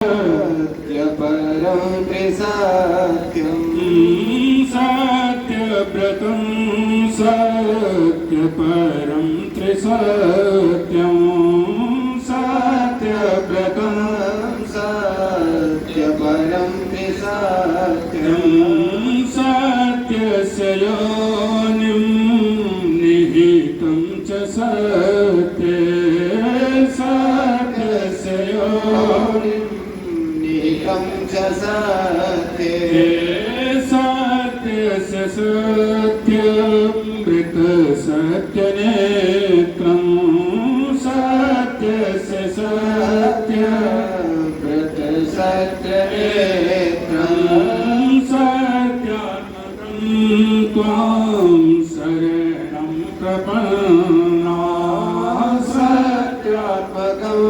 सत्यपरं त्रिसत्यं सत्यव्रतं सत्यपरं त्रिसत्यं सत्यव्रतं सत्यपरं त्रिसत्यं सत्यस्य योनिं निहितं च सत्ये सत्यस्य योनिं निहितं च सत्ये सत्यस्य सत्यमृत सत्यनेत्रं सत्यस्य सत्यव्रत सत्यनेत्रं सत्यात्मकं त्वां शरणं प्रपन्ना सत्यात्मकं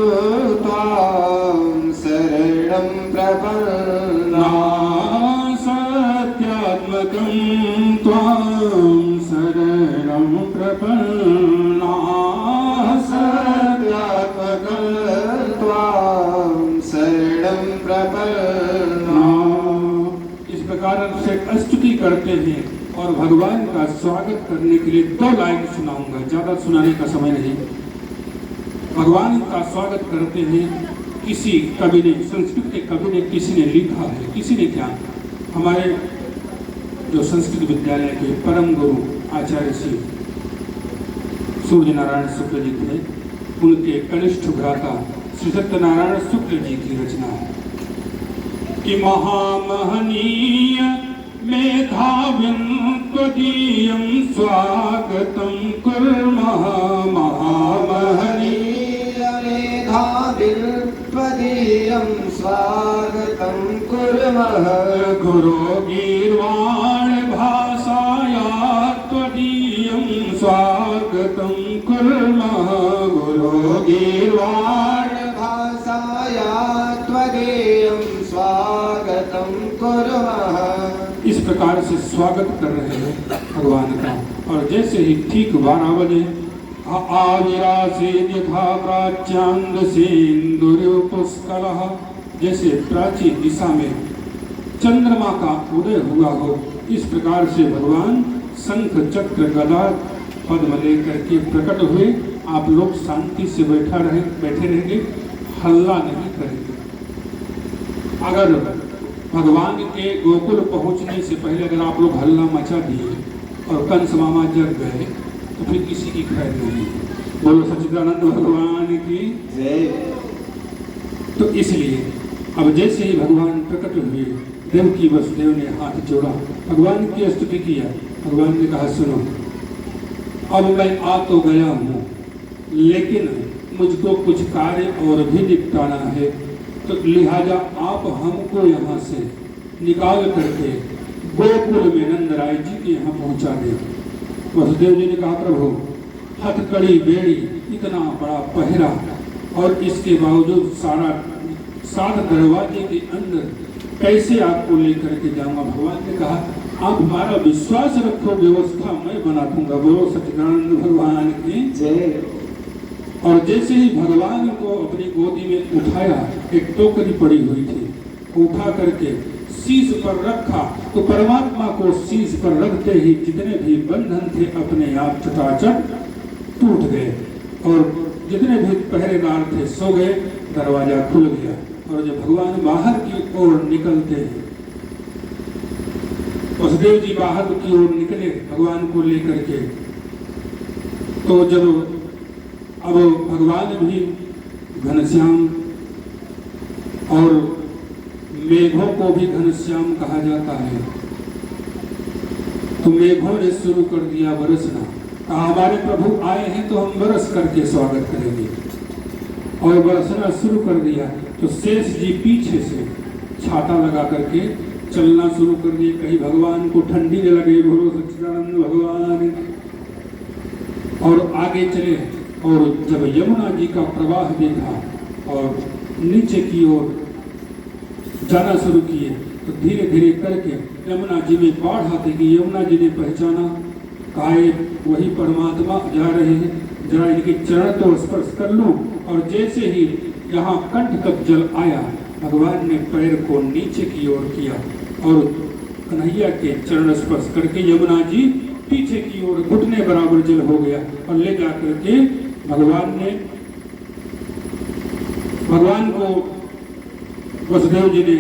त्वां शरणं प्रपन्ना सत्यात्मकं त्वां शरणं प्रपन्ना सत्यात्मकं त्वां शरणं प्रपन्ना। इस प्रकार से स्तुति करते हैं और भगवान का स्वागत करने के लिए 2 लाइन सुनाऊंगा, ज्यादा सुनाने का समय नहीं। भगवान का स्वागत करते हैं। किसी कवि ने, संस्कृत के कवि ने, किसी ने लिखा है, किसी ने क्या, हमारे जो संस्कृत विद्यालय के परम गुरु आचार्य श्री सूर्य नारायण शुक्ल जी थे, उनके कनिष्ठ भ्राता श्री सत्यनारायण शुक्ल जी की रचना है कि महामहनीय मेधाविं त्वदीयं स्वागतं कुर्मः महामहनीय मेधाविं त्वदीयं स्वागतं कुर्मः गुरो गीर्वाण भाषाया त्वदीयं स्वागतं कुर्मः गुरो गीर्वाण भाषाया त्वदीयं स्वागतं कुर्मः। इस प्रकार से स्वागत कर रहे हैं भगवान का। और जैसे ही ठीक 12 बजे आविरासीन यथा प्राच्यान्द सिंदूर पुष्कलः, जैसे प्राची दिशा में चंद्रमा का उदय हुआ हो, इस प्रकार से भगवान शंख चक्र गदा पद्म लेकर के प्रकट हुए। आप लोग शांति से बैठे रहेंगे, हल्ला नहीं करेंगे। अगर भगवान के गोकुल पहुंचने से पहले अगर आप लोग हल्ला मचा दिए और कंस मामा जग गए तो फिर किसी की खैर नहीं। बोलो सच्चिदानंद भगवान की जय। तो इसलिए अब जैसे ही भगवान प्रकट हुए, देवकी वसुदेव ने हाथ जोड़ा, भगवान की स्तुति किया। भगवान ने कहा सुनो, अब मैं आ तो गया हूँ, लेकिन मुझको कुछ कार्य और भी निपटाना है, तो लिहाजा आप हमको यहाँ से निकाल करके गोकुल में नंदराय जी के यहाँ पहुँचा दें। वसुदेव जी ने कहा प्रभु, हथकड़ी बेड़ी, इतना बड़ा पहरा, और इसके बावजूद 7 दरवाजे के अंदर कैसे आपको लेकर के जाऊंगा। भगवान ने कहा आप हमारा विश्वास रखो, व्यवस्था मैं बना दूंगा। बोलो सच्चिदानंद भगवान की जय। और जैसे ही भगवान को अपनी गोदी में उठाया, एक टोकरी पड़ी हुई थी, उठा करके शीश पर रखा, तो परमात्मा को शीश पर रखते ही जितने भी बंधन थे अपने आप चटाचट टूट गए, और जितने भी पहरेदार थे सो गए, दरवाजा खुल गया। और जब भगवान बाहर की ओर निकलते हैं, वसुदेव जी बाहर की ओर निकले भगवान को लेकर के, तो जब अब भगवान भी घनश्याम, और मेघों को भी घनश्याम कहा जाता है, तो मेघों ने शुरू कर दिया बरसना। कहा हमारे प्रभु आए हैं तो हम बरस करके स्वागत करेंगे, और बरसना शुरू कर दिया। तो शेष जी पीछे से छाता लगा करके चलना शुरू कर दिए, कहीं भगवान को ठंडी न लगे। बोलो सच्चिदानंद भगवान। और आगे चले, और जब यमुना जी का प्रवाह देखा और नीचे की ओर जाना शुरू किए, तो धीरे धीरे करके यमुना जी में बाढ़ आती गई। यमुना जी ने पहचाना, कहा वही परमात्मा जा रहे हैं, जरा इनके चरण तो स्पर्श कर लूं। और जैसे ही यहाँ कंठ तक जल आया भगवान ने पैर को नीचे की ओर किया और कन्हैया के चरण स्पर्श करके यमुना जी पीछे की ओर घुटने बराबर जल हो गया और ले जाकर के भगवान को वसुदेव जी ने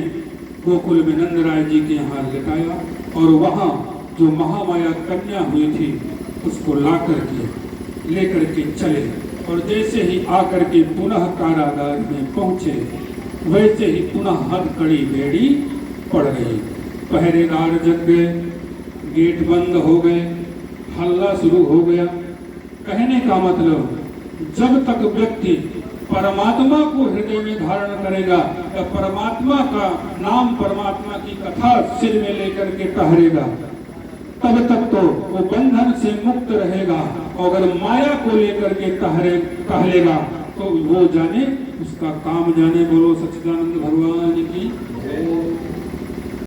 गोकुल में नंदराय जी के यहाँ लिटाया और वहाँ जो महामाया कन्या हुई थी उसको लेकर के चले और जैसे ही आकर के पुनः कारागार में पहुंचे वैसे ही पुनः हथकड़ी बेड़ी पड़ गई। पहरेदार जग गए, गेट बंद हो गए, हल्ला शुरू हो गया। कहने का मतलब जब तक व्यक्ति परमात्मा को हृदय में धारण करेगा या परमात्मा का नाम परमात्मा की कथा सिर में लेकर के टहरेगा तब तक तो वो बंधन से मुक्त रहेगा। अगर माया को लेकर के टहलेगा तो वो जाने उसका काम जाने। बोलो सच्चिदानंद भगवान